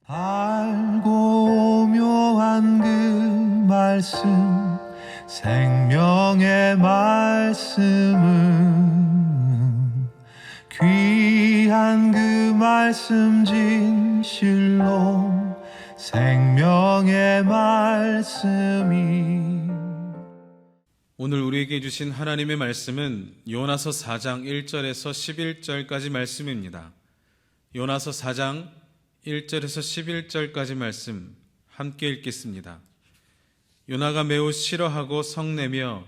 알고 묘한 그 말씀, 생명의 말씀은 귀한 그 말씀 진실로 생명의 말씀이. 오늘 우리에게 주신 하나님의 말씀은 요나서 4장 1절에서 11절까지 말씀입니다. 요나서 4장 1절에서 11절까지 말씀 함께 읽겠습니다. 요나가 매우 싫어하고 성내며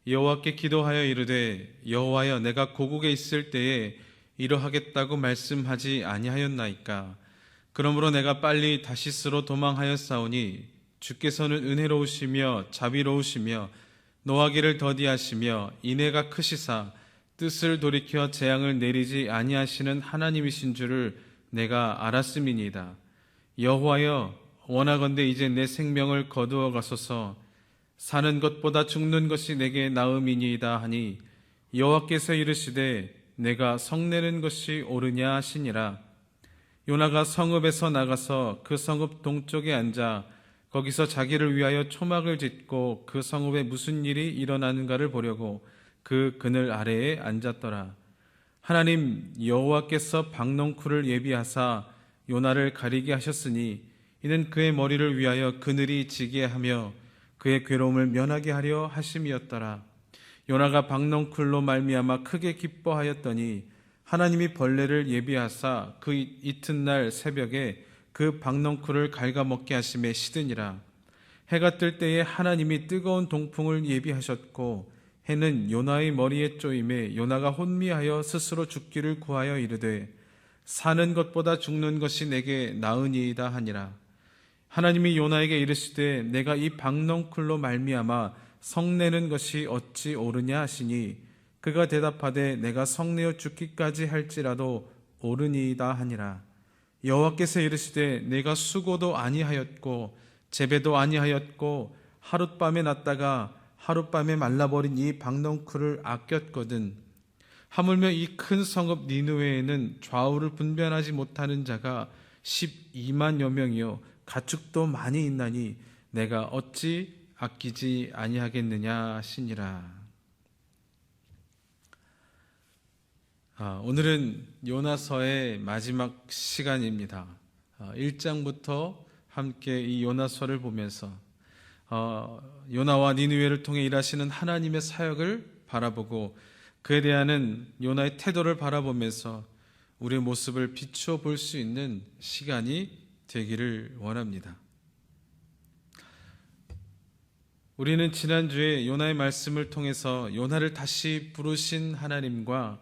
여호와께 기도하여 이르되 여호와여 내가 고국에 있을 때에 이러하겠다고 말씀하지 아니하였나이까. 그러므로 내가 빨리 다시스로 도망하였사오니 주께서는 은혜로우시며 자비로우시며 노하기를 더디하시며 인애가 크시사 뜻을 돌이켜 재앙을 내리지 아니하시는 하나님이신 줄을 내가 알았음이니이다. 여호와여 원하건대 이제 내 생명을 거두어 가소서. 사는 것보다 죽는 것이 내게 나음이니이다 하니 여호와께서 이르시되 내가 성내는 것이 옳으냐 하시니라. 요나가 성읍에서 나가서 그 성읍 동쪽에 앉아 거기서 자기를 위하여 초막을 짓고 그 성읍에 무슨 일이 일어나는가를 보려고 그 그늘 아래에 앉았더라. 하나님 여호와께서 박넝쿨을 예비하사 요나를 가리게 하셨으니 이는 그의 머리를 위하여 그늘이 지게 하며 그의 괴로움을 면하게 하려 하심이었더라. 요나가 박넝쿨로 말미암아 크게 기뻐하였더니 하나님이 벌레를 예비하사 그 이튿날 새벽에 그 박넝쿨을 갉아먹게 하심에 시드니라. 해가 뜰 때에 하나님이 뜨거운 동풍을 예비하셨고 해는 요나의 머리에 쪼임에 요나가 혼미하여 스스로 죽기를 구하여 이르되 사는 것보다 죽는 것이 내게 나으니이다 하니라. 하나님이 요나에게 이르시되 내가 이 박넝쿨로 말미암아 성내는 것이 어찌 옳으냐 하시니 그가 대답하되 내가 성내어 죽기까지 할지라도 옳으니이다 하니라. 여호와께서 이르시되 내가 수고도 아니하였고 재배도 아니하였고 하룻밤에 났다가 하룻밤에 말라버린 이 박넝쿨을 아꼈거든. 하물며 이 큰 성읍 니느웨에는 좌우를 분별하지 못하는 자가 12만여 명이요 가축도 많이 있나니 내가 어찌 아끼지 아니하겠느냐 하시니라. 오늘은 요나서의 마지막 시간입니다. 1장부터 함께 이 요나서를 보면서 요나와 니느웨를 통해 일하시는 하나님의 사역을 바라보고 그에 대한 요나의 태도를 바라보면서 우리의 모습을 비추어 볼 수 있는 시간이 되기를 원합니다. 우리는 지난주에 요나의 말씀을 통해서 요나를 다시 부르신 하나님과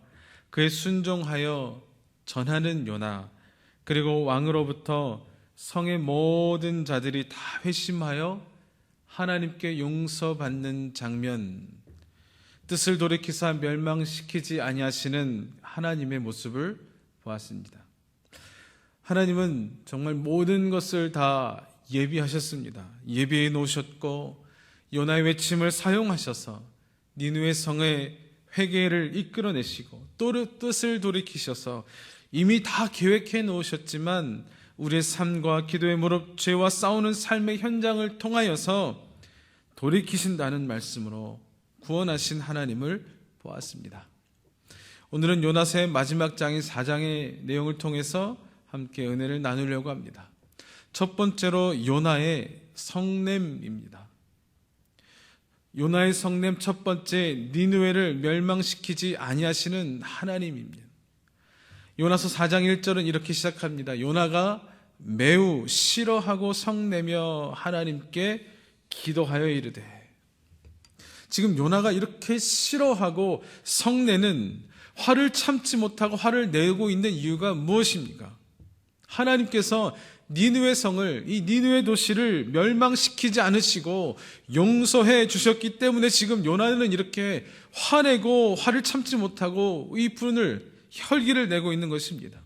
그에 순종하여 전하는 요나, 그리고 왕으로부터 성의 모든 자들이 다 회심하여 하나님께 용서받는 장면, 뜻을 돌이키사 멸망시키지 아니하시는 하나님의 모습을 보았습니다. 하나님은 정말 모든 것을 다 예비하셨습니다. 예비해 놓으셨고 요나의 외침을 사용하셔서 니느웨 성의 회개를 이끌어내시고 또 뜻을 돌이키셔서 이미 다 계획해 놓으셨지만 우리의 삶과 기도의 무릎, 죄와 싸우는 삶의 현장을 통하여서 돌이키신다는 말씀으로 구원하신 하나님을 보았습니다. 오늘은 요나서의 마지막 장인 4장의 내용을 통해서 함께 은혜를 나누려고 합니다. 첫 번째로 요나의 성냄입니다. 요나의 성냄 첫 번째, 니느웨를 멸망시키지 아니하시는 하나님입니다. 요나서 4장 1절은 이렇게 시작합니다. 요나가 매우 싫어하고 성내며 하나님께 기도하여 이르되. 지금 요나가 이렇게 싫어하고 성내는 화를 참지 못하고 화를 내고 있는 이유가 무엇입니까? 하나님께서 니느웨 성을, 이 니느웨 도시를 멸망시키지 않으시고 용서해 주셨기 때문에 지금 요나는 이렇게 화내고 화를 참지 못하고 이 분을 혈기를 내고 있는 것입니다.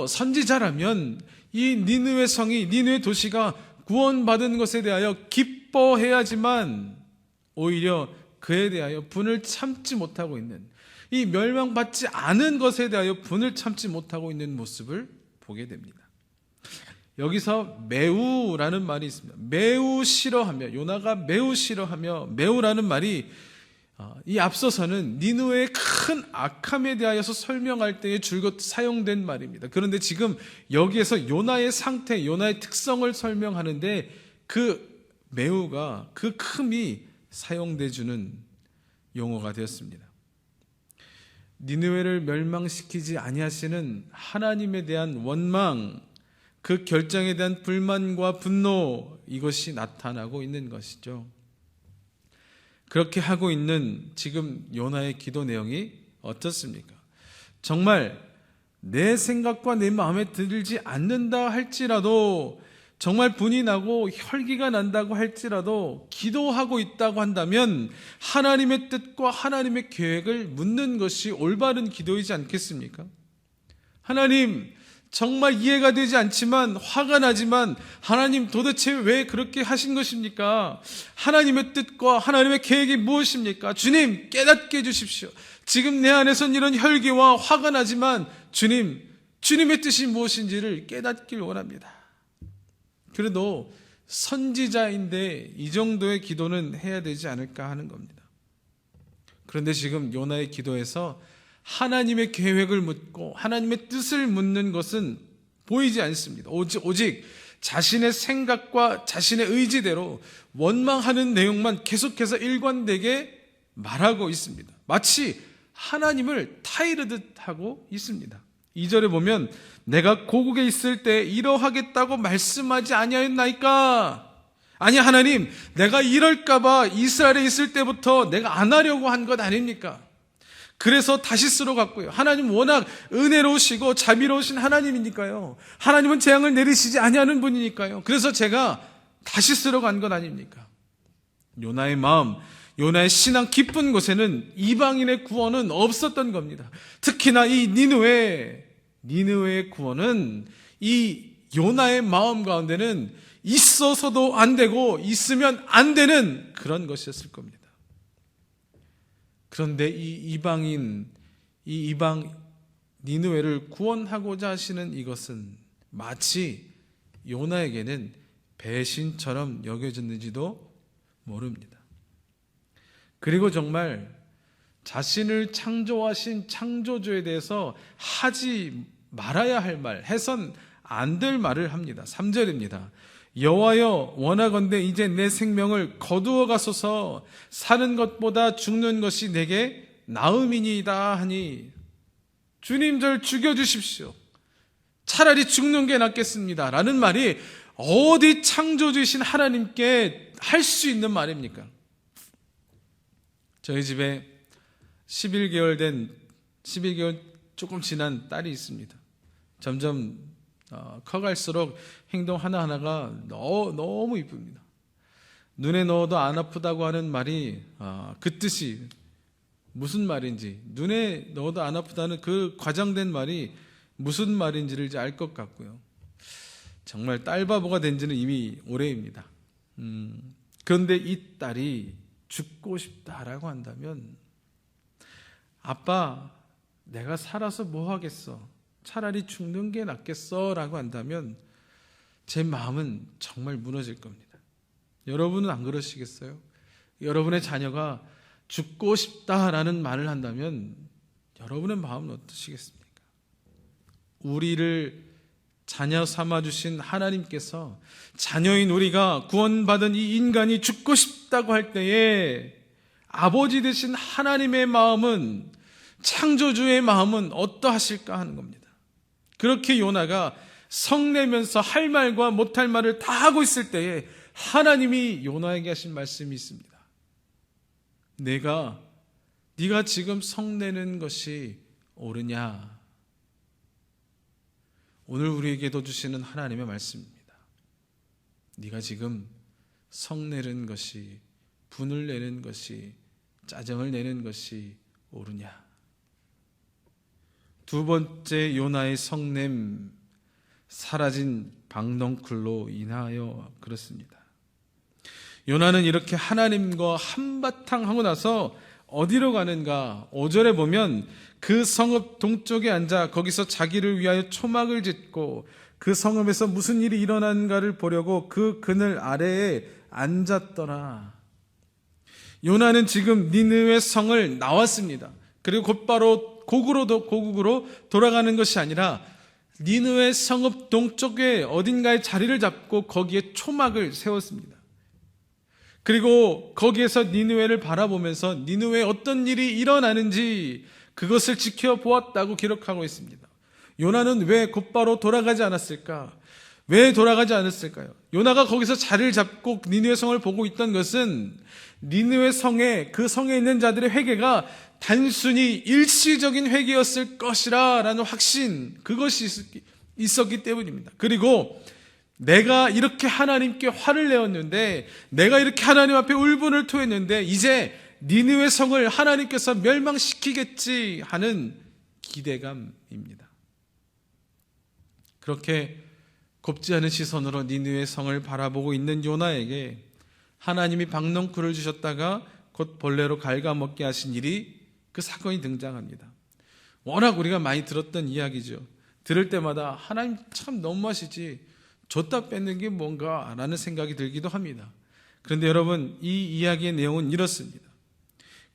선지자라면 이 니느웨 성이, 니느웨 도시가 구원받은 것에 대하여 기뻐해야지만 오히려 그에 대하여 분을 참지 못하고 있는, 이 멸망받지 않은 것에 대하여 분을 참지 못하고 있는 모습을 보게 됩니다. 여기서 매우라는 말이 있습니다. 매우 싫어하며, 요나가 매우 싫어하며, 매우라는 말이 이 앞서서는 니느웨의 큰 악함에 대하여서 설명할 때에 줄곧 사용된 말입니다. 그런데 지금 여기에서 요나의 상태, 요나의 특성을 설명하는데 그 매우가, 그 큼이 사용돼 주는 용어가 되었습니다. 니느웨를 멸망시키지 아니하시는 하나님에 대한 원망, 그 결정에 대한 불만과 분노, 이것이 나타나고 있는 것이죠. 그렇게 하고 있는 지금 요나의 기도 내용이 어떻습니까? 정말 내 생각과 내 마음에 들지 않는다 할지라도, 정말 분이 나고 혈기가 난다고 할지라도 기도하고 있다고 한다면 하나님의 뜻과 하나님의 계획을 묻는 것이 올바른 기도이지 않겠습니까? 하나님, 정말 이해가 되지 않지만, 화가 나지만, 하나님 도대체 왜 그렇게 하신 것입니까? 하나님의 뜻과 하나님의 계획이 무엇입니까? 주님, 깨닫게 해주십시오. 지금 내 안에선 이런 혈기와 화가 나지만 주님, 주님의 뜻이 무엇인지를 깨닫길 원합니다. 그래도 선지자인데 이 정도의 기도는 해야 되지 않을까 하는 겁니다. 그런데 지금 요나의 기도에서 하나님의 계획을 묻고 하나님의 뜻을 묻는 것은 보이지 않습니다. 오직 자신의 생각과 자신의 의지대로 원망하는 내용만 계속해서 일관되게 말하고 있습니다. 마치 하나님을 타이르듯 하고 있습니다. 2절에 보면 내가 고국에 있을 때 이러하겠다고 말씀하지 아니하였나이까? 아니 하나님, 내가 이럴까봐 이스라엘에 있을 때부터 내가 안 하려고 한 것 아닙니까? 그래서 다시스로 갔고요. 하나님 워낙 은혜로우시고 자비로우신 하나님이니까요. 하나님은 재앙을 내리시지 아니하는 분이니까요. 그래서 제가 다시스로 간 것 아닙니까? 요나의 마음, 요나의 신앙 깊은 곳에는 이방인의 구원은 없었던 겁니다. 특히나 이 니느웨의 구원은 이 요나의 마음 가운데는 있어서도 안 되고 있으면 안 되는 그런 것이었을 겁니다. 그런데 이 이방 니느웨를 구원하고자 하시는 이것은 마치 요나에게는 배신처럼 여겨졌는지도 모릅니다. 그리고 정말 자신을 창조하신 창조주에 대해서 하지 말아야 할 말, 해선 안 될 말을 합니다. 3절입니다. 여호와여, 원하건대 이제 내 생명을 거두어 가소서. 사는 것보다 죽는 것이 내게 나음이니이다 하니, 주님 절 죽여주십시오. 차라리 죽는 게 낫겠습니다 라는 말이 어디 창조주이신 하나님께 할 수 있는 말입니까? 저희 집에 11개월 조금 지난 딸이 있습니다. 점점 커갈수록 행동 하나하나가 너무 이쁩니다. 눈에 넣어도 안 아프다고 하는 말이 그 뜻이 무슨 말인지, 눈에 넣어도 안 아프다는 그 과장된 말이 무슨 말인지를 이제 알 것 같고요. 정말 딸바보가 된 지는 이미 오래입니다. 그런데 이 딸이 죽고 싶다라고 한다면, 아빠 내가 살아서 뭐 하겠어, 차라리 죽는 게 낫겠어 라고 한다면 제 마음은 정말 무너질 겁니다. 여러분은 안 그러시겠어요? 여러분의 자녀가 죽고 싶다라는 말을 한다면 여러분의 마음은 어떠시겠습니까? 우리를 자녀 삼아주신 하나님께서 자녀인 우리가 구원받은 이 인간이 죽고 싶다고 할 때에 아버지 되신 하나님의 마음은, 창조주의 마음은 어떠하실까 하는 겁니다. 그렇게 요나가 성내면서 할 말과 못할 말을 다 하고 있을 때에 하나님이 요나에게 하신 말씀이 있습니다. 네가 지금 성내는 것이 옳으냐? 오늘 우리에게도 주시는 하나님의 말씀입니다. 네가 지금 성내는 것이, 분을 내는 것이, 짜증을 내는 것이 옳으냐? 두 번째 요나의 성냄, 사라진 박넝쿨로 인하여 그렇습니다. 요나는 이렇게 하나님과 한바탕 하고 나서 어디로 가는가? 5절에 보면 그 성읍 동쪽에 앉아 거기서 자기를 위하여 초막을 짓고 그 성읍에서 무슨 일이 일어난가를 보려고 그 그늘 아래에 앉았더라. 요나는 지금 니느웨 성을 나왔습니다. 그리고 곧바로 고국으로 돌아가는 것이 아니라 니느웨 성읍 동쪽에 어딘가에 자리를 잡고 거기에 초막을 세웠습니다. 그리고 거기에서 니느웨를 바라보면서 니느웨에 어떤 일이 일어나는지 그것을 지켜보았다고 기록하고 있습니다. 요나는 왜 곧바로 돌아가지 않았을까? 왜 돌아가지 않았을까요? 요나가 거기서 자리를 잡고 니느웨 성을 보고 있던 것은 니느웨 성에, 그 성에 있는 자들의 회개가 단순히 일시적인 회개였을 것이라 라는 확신, 그것이 있었기 때문입니다. 그리고 내가 이렇게 하나님께 화를 내었는데, 내가 이렇게 하나님 앞에 울분을 토했는데 이제 니느웨 성을 하나님께서 멸망시키겠지 하는 기대감입니다. 그렇게 곱지 않은 시선으로 니느웨 성을 바라보고 있는 요나에게 하나님이 박넝쿨을 주셨다가 곧 벌레로 갉아먹게 하신 일이, 그 사건이 등장합니다. 워낙 우리가 많이 들었던 이야기죠. 들을 때마다 하나님 참 너무하시지, 줬다 뺏는 게 뭔가 라는 생각이 들기도 합니다. 그런데 여러분, 이 이야기의 내용은 이렇습니다.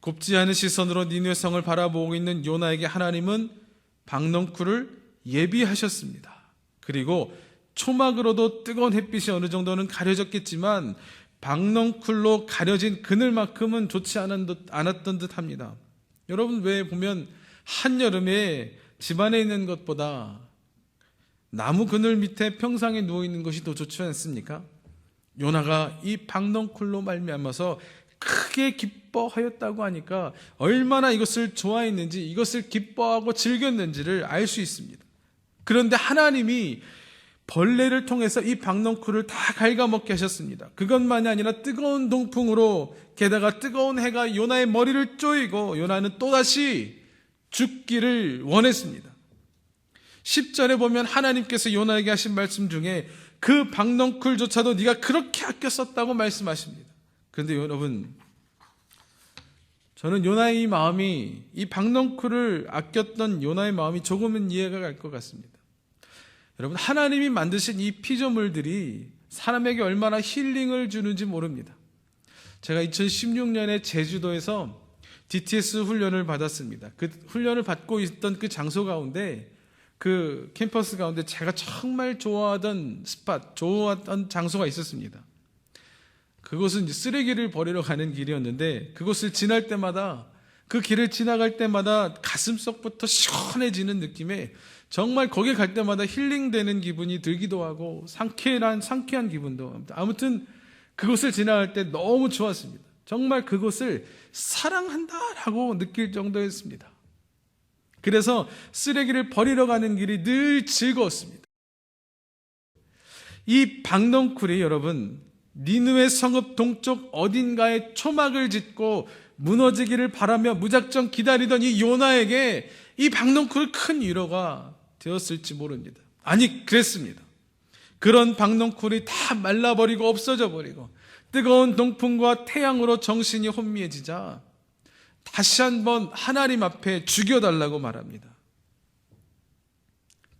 곱지 않은 시선으로 니느웨 성을 바라보고 있는 요나에게 하나님은 박넝쿨을 예비하셨습니다. 그리고 초막으로도 뜨거운 햇빛이 어느 정도는 가려졌겠지만 박넝쿨로 가려진 그늘만큼은 좋지 않았던 듯 합니다. 여러분, 왜 보면 한여름에 집안에 있는 것보다 나무 그늘 밑에 평상에 누워있는 것이 더 좋지 않습니까? 요나가 이 박넝쿨로 말미암아서 크게 기뻐하였다고 하니까 얼마나 이것을 좋아했는지, 이것을 기뻐하고 즐겼는지를 알 수 있습니다. 그런데 하나님이 벌레를 통해서 이 박넝쿨을 다 갉아먹게 하셨습니다. 그것만이 아니라 뜨거운 동풍으로, 게다가 뜨거운 해가 요나의 머리를 쪼이고 요나는 또다시 죽기를 원했습니다. 10절에 보면 하나님께서 요나에게 하신 말씀 중에 그 박넝쿨조차도 네가 그렇게 아껴 썼다고 말씀하십니다. 그런데 여러분, 저는 요나의 이 마음이, 이 박넝쿨을 아꼈던 요나의 마음이 조금은 이해가 갈 것 같습니다. 여러분, 하나님이 만드신 이 피조물들이 사람에게 얼마나 힐링을 주는지 모릅니다. 제가 2016년에 제주도에서 DTS 훈련을 받았습니다. 그 훈련을 받고 있던 그 장소 가운데, 그 캠퍼스 가운데 제가 정말 좋아하던 스팟, 좋아하던 장소가 있었습니다. 그곳은 쓰레기를 버리러 가는 길이었는데, 그곳을 지날 때마다, 그 길을 지나갈 때마다 가슴속부터 시원해지는 느낌에 정말 거기 갈 때마다 힐링되는 기분이 들기도 하고 상쾌한 기분도 합니다. 아무튼 그곳을 지나갈 때 너무 좋았습니다. 정말 그곳을 사랑한다라고 느낄 정도였습니다. 그래서 쓰레기를 버리러 가는 길이 늘 즐거웠습니다. 이 박넝쿨이 여러분, 니느웨 성읍 동쪽 어딘가에 초막을 짓고 무너지기를 바라며 무작정 기다리던 이 요나에게 이 박넝쿨 큰 위로가 되었을지 모릅니다. 아니, 그랬습니다. 그런 박넝쿨이 다 말라버리고 없어져 버리고 뜨거운 동풍과 태양으로 정신이 혼미해지자 다시 한번 하나님 앞에 죽여달라고 말합니다.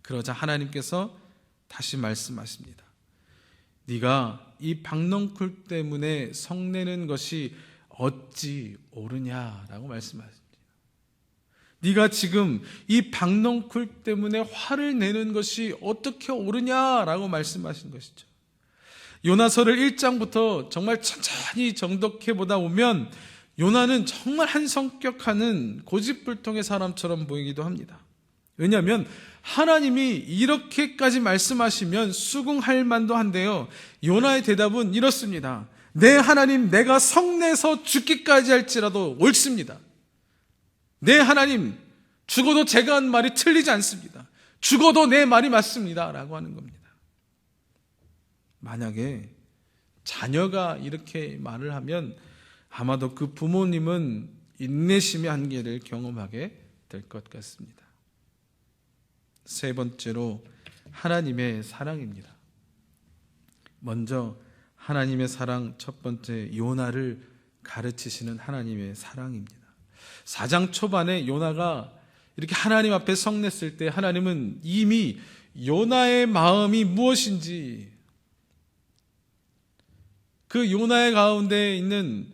그러자 하나님께서 다시 말씀하십니다. 네가 이 박넝쿨 때문에 성내는 것이 어찌 옳으냐라고 말씀하십니다. 네가 지금 이 박넝쿨 때문에 화를 내는 것이 어떻게 옳으냐라고 말씀하신 것이죠. 요나서를 1장부터 정말 천천히 정독해 보다 보면 요나는 정말 한 성격하는 고집불통의 사람처럼 보이기도 합니다. 왜냐하면 하나님이 이렇게까지 말씀하시면 수긍할 만도 한데요, 요나의 대답은 이렇습니다. 내 하나님, 내가 성내서 죽기까지 할지라도 옳습니다. 내 하나님, 죽어도 제가 한 말이 틀리지 않습니다. 죽어도 내 말이 맞습니다 라고 하는 겁니다. 만약에 자녀가 이렇게 말을 하면 아마도 그 부모님은 인내심의 한계를 경험하게 될 것 같습니다. 세 번째로 하나님의 사랑입니다. 먼저 하나님의 사랑, 첫 번째, 요나를 가르치시는 하나님의 사랑입니다. 4장 초반에 요나가 이렇게 하나님 앞에 성냈을 때 하나님은 이미 요나의 마음이 무엇인지, 그 요나의 가운데 있는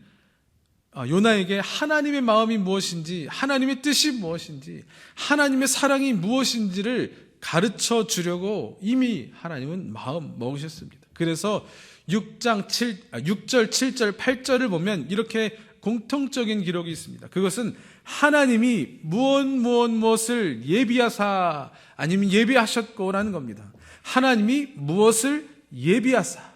요나에게 하나님의 마음이 무엇인지, 하나님의 뜻이 무엇인지, 하나님의 사랑이 무엇인지를 가르쳐 주려고 이미 하나님은 마음 먹으셨습니다. 그래서 6절, 7절, 8절을 보면 이렇게 공통적인 기록이 있습니다. 그것은 하나님이 무엇을 예비하사, 아니면 예비하셨고라는 겁니다. 하나님이 무엇을 예비하사,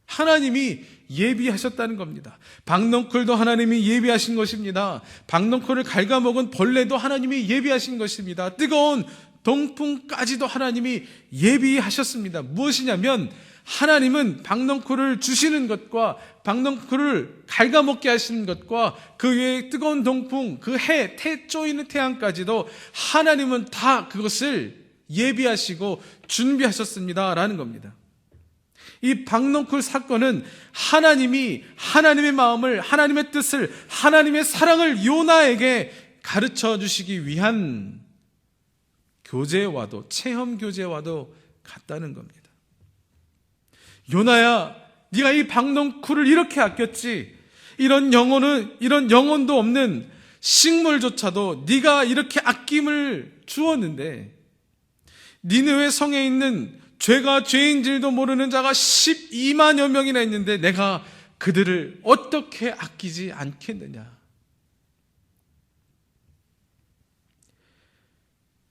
하나님이 예비하셨다는 겁니다. 박넝쿨도 하나님이 예비하신 것입니다. 박넝쿨을 갉아먹은 벌레도 하나님이 예비하신 것입니다. 뜨거운 동풍까지도 하나님이 예비하셨습니다. 무엇이냐면 하나님은 박넝쿨을 주시는 것과 박넝쿨을 갉아먹게 하시는 것과 그 외에 뜨거운 동풍, 그 해, 쪼이는 태양까지도 하나님은 다 그것을 예비하시고 준비하셨습니다라는 겁니다. 이 박넝쿨 사건은 하나님이 하나님의 마음을, 하나님의 뜻을, 하나님의 사랑을 요나에게 가르쳐 주시기 위한 교재와도, 체험 교재와도 같다는 겁니다. 요나야, 네가 이 박넝쿨을 이렇게 아꼈지. 이런 영혼도 없는 식물조차도 네가 이렇게 아낌을 주었는데, 니느웨 성에 있는 죄가 죄인줄도 모르는 자가 12만여 명이나 있는데 내가 그들을 어떻게 아끼지 않겠느냐.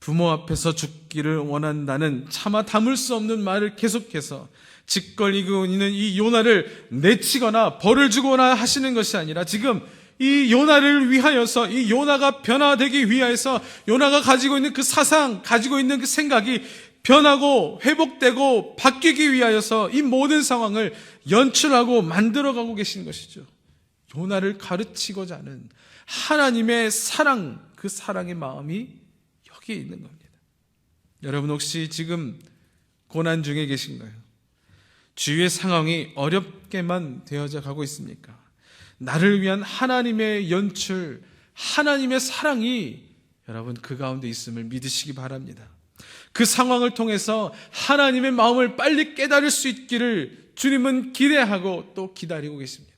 부모 앞에서 죽기를 원한다는 차마 담을 수 없는 말을 계속해서 짓거리고 있는 이 요나를 내치거나 벌을 주거나 하시는 것이 아니라, 지금 이 요나를 위하여서, 이 요나가 변화되기 위하여서 요나가 가지고 있는 그 사상, 가지고 있는 그 생각이 변하고 회복되고 바뀌기 위하여서 이 모든 상황을 연출하고 만들어가고 계신 것이죠. 요나를 가르치고자 하는 하나님의 사랑, 그 사랑의 마음이 여기에 있는 겁니다. 여러분 혹시 지금 고난 중에 계신가요? 주위의 상황이 어렵게만 되어져 가고 있습니까? 나를 위한 하나님의 연출, 하나님의 사랑이 여러분 그 가운데 있음을 믿으시기 바랍니다. 그 상황을 통해서 하나님의 마음을 빨리 깨달을 수 있기를 주님은 기대하고 또 기다리고 계십니다.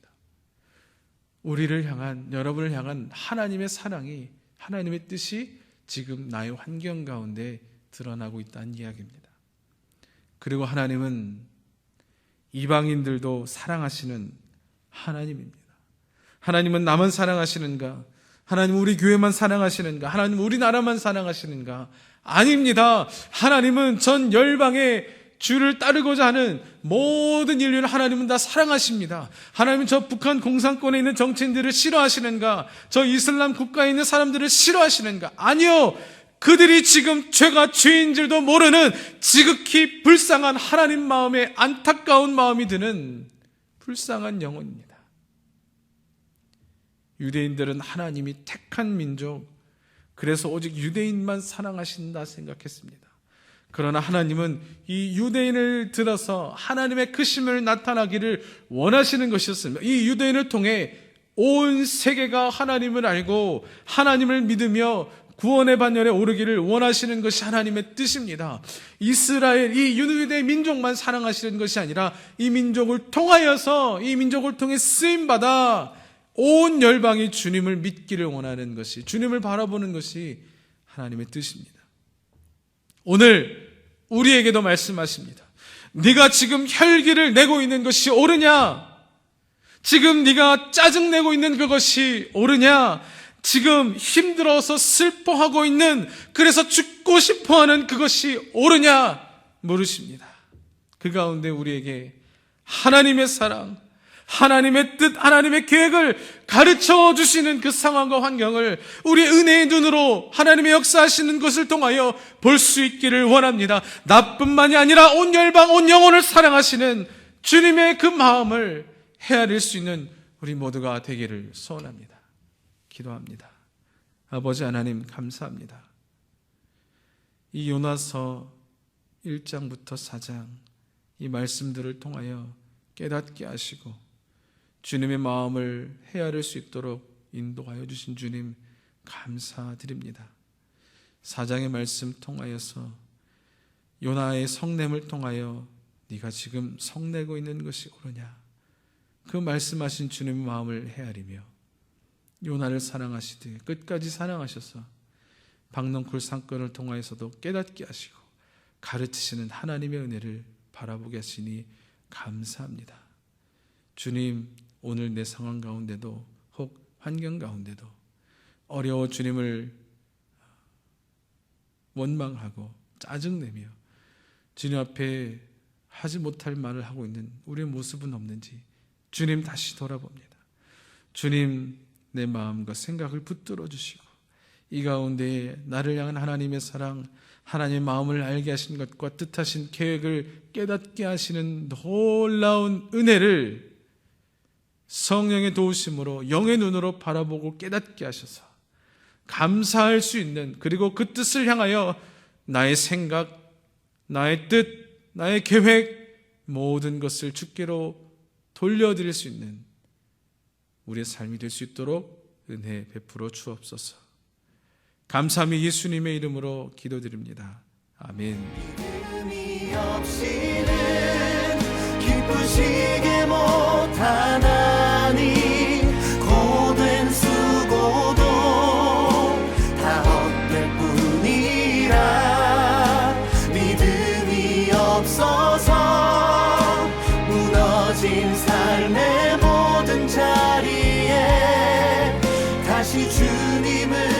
우리를 향한, 여러분을 향한 하나님의 사랑이, 하나님의 뜻이 지금 나의 환경 가운데 드러나고 있다는 이야기입니다. 그리고 하나님은 이방인들도 사랑하시는 하나님입니다. 하나님은 나만 사랑하시는가? 하나님은 우리 교회만 사랑하시는가? 하나님은 우리나라만 사랑하시는가? 아닙니다. 하나님은 전 열방의 주를 따르고자 하는 모든 인류를 하나님은 다 사랑하십니다. 하나님은 저 북한 공산권에 있는 정치인들을 싫어하시는가? 저 이슬람 국가에 있는 사람들을 싫어하시는가? 아니요. 그들이 지금 죄가 죄인 줄도 모르는 지극히 불쌍한 하나님 마음에 안타까운 마음이 드는 불쌍한 영혼입니다. 유대인들은 하나님이 택한 민족, 그래서 오직 유대인만 사랑하신다 생각했습니다. 그러나 하나님은 이 유대인을 들어서 하나님의 크심을 나타나기를 원하시는 것이었습니다. 이 유대인을 통해 온 세계가 하나님을 알고 하나님을 믿으며 구원의 반열에 오르기를 원하시는 것이 하나님의 뜻입니다. 이스라엘, 이 유대 민족만 사랑하시는 것이 아니라 이 민족을 통하여서, 이 민족을 통해 쓰임받아 온 열방이 주님을 믿기를 원하는 것이, 주님을 바라보는 것이 하나님의 뜻입니다. 오늘 우리에게도 말씀하십니다. 네가 지금 혈기를 내고 있는 것이 옳으냐? 지금 네가 짜증내고 있는 그것이 옳으냐? 지금 힘들어서 슬퍼하고 있는, 그래서 죽고 싶어하는 그것이 옳으냐? 물으십니다. 그 가운데 우리에게 하나님의 사랑, 하나님의 뜻, 하나님의 계획을 가르쳐 주시는 그 상황과 환경을 우리의 은혜의 눈으로 하나님의 역사하시는 것을 통하여 볼 수 있기를 원합니다. 나뿐만이 아니라 온 열방, 온 영혼을 사랑하시는 주님의 그 마음을 헤아릴 수 있는 우리 모두가 되기를 소원합니다. 기도합니다. 아버지 하나님 감사합니다. 이 요나서 1장부터 4장 이 말씀들을 통하여 깨닫게 하시고 주님의 마음을 헤아릴 수 있도록 인도하여 주신 주님 감사드립니다. 4장의 말씀 통하여서 요나의 성냄을 통하여 네가 지금 성내고 있는 것이 옳으냐, 그 말씀하신 주님의 마음을 헤아리며 요나를 사랑하시되 끝까지 사랑하셔서 박넝쿨 사건을 통하여서도 깨닫게 하시고 가르치시는 하나님의 은혜를 바라보게 하시니 감사합니다. 주님, 오늘 내 상황 가운데도 혹 환경 가운데도 어려워 주님을 원망하고 짜증내며 주님 앞에 하지 못할 말을 하고 있는 우리의 모습은 없는지 주님 다시 돌아봅니다. 주님, 내 마음과 생각을 붙들어 주시고 이 가운데 나를 향한 하나님의 사랑, 하나님의 마음을 알게 하신 것과 뜻하신 계획을 깨닫게 하시는 놀라운 은혜를 성령의 도우심으로 영의 눈으로 바라보고 깨닫게 하셔서 감사할 수 있는, 그리고 그 뜻을 향하여 나의 생각, 나의 뜻, 나의 계획 모든 것을 주께로 돌려드릴 수 있는 우리의 삶이 될 수 있도록 은혜 베풀어 주옵소서. 감사함이 예수님의 이름으로 기도드립니다. 아멘. 믿음이 없이는 기쁘시게 못하나니 고된 수고도 다 헛될 뿐이라. 믿음이 없어서 무너진 삶의 모든 자리에 다시 주님을